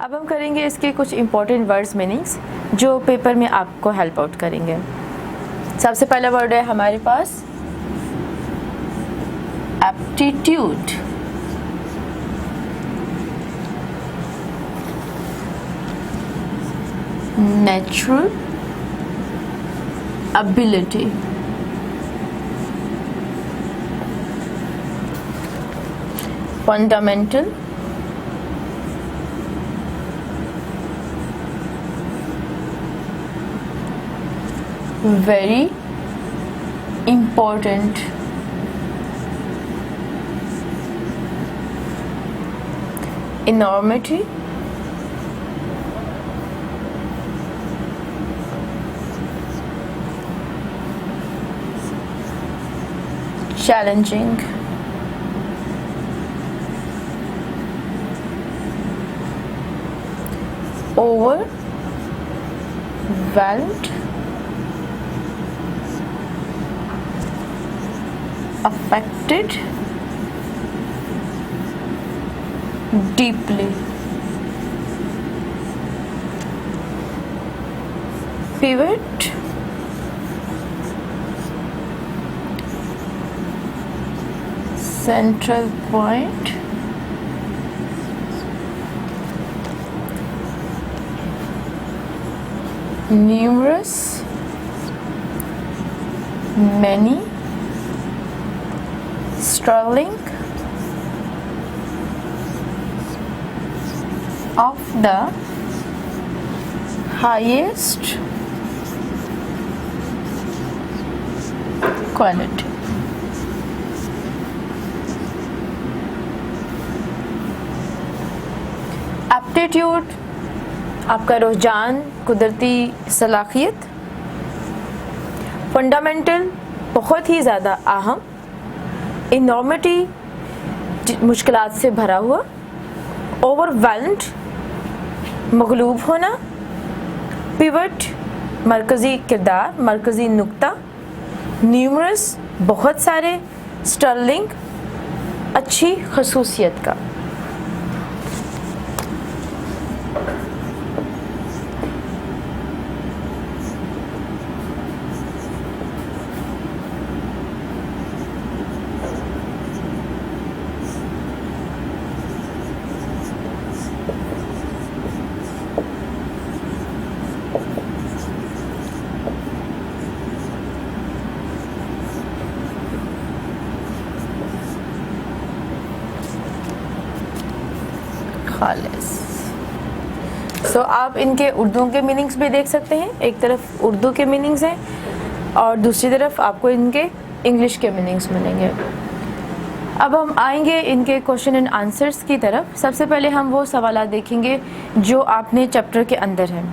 अब हम करेंगे इसके कुछ इम्पोर्टेंट वर्ड्स मीनिंग्स जो पेपर में आपको हेल्प आउट करेंगे। सबसे पहला वर्ड है हमारे पास aptitude. Natural ability. Fundamental. very important। enormity। challenging। overwhelmed। affected deeply। pivot। central point। numerous। many। sterling। of the highest quality। Aptitude आपका रुझान, कुदरती सलाहियत। फंडामेंटल बहुत ही ज़्यादा अहम। इनॉर्मिटी मुश्किलात से भरा हुआ। ओवरवेल्म्ड मगलूब होना। पिवट मरकज़ी किरदार, मरकज़ी नुक्ता। न्यूमरस बहुत सारे। स्टर्लिंग अच्छी खसूसियत का। सो आप इनके उर्दू के मीनिंग्स भी देख सकते हैं। एक तरफ उर्दू के मीनिंग्स हैं और दूसरी तरफ आपको इनके इंग्लिश के मीनिंग्स मिलेंगे। अब हम आएंगे इनके क्वेश्चन एंड आंसर्स की तरफ। सबसे पहले हम वो सवाल देखेंगे जो आपने चैप्टर के अंदर हैं।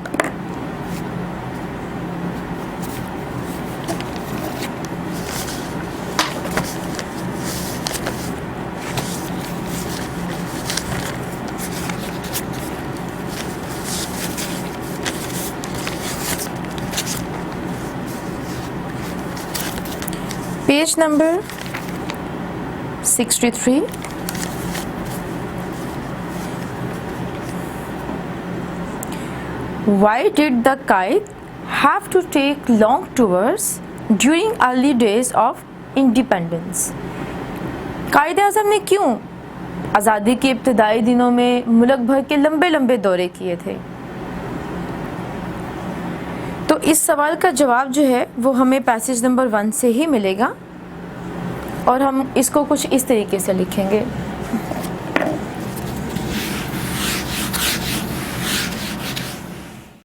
Page number 63। Why did the kite have to take long tours during early days of independence? Quaid-e-Azam ने क्यों आज़ादी के इब्तदाई दिनों में मुल्क भर के लंबे लंबे दौरे किए थे? तो इस सवाल का जवाब जो है वो हमें पैसेज नंबर 1 से ही मिलेगा और हम इसको कुछ इस तरीके से लिखेंगे।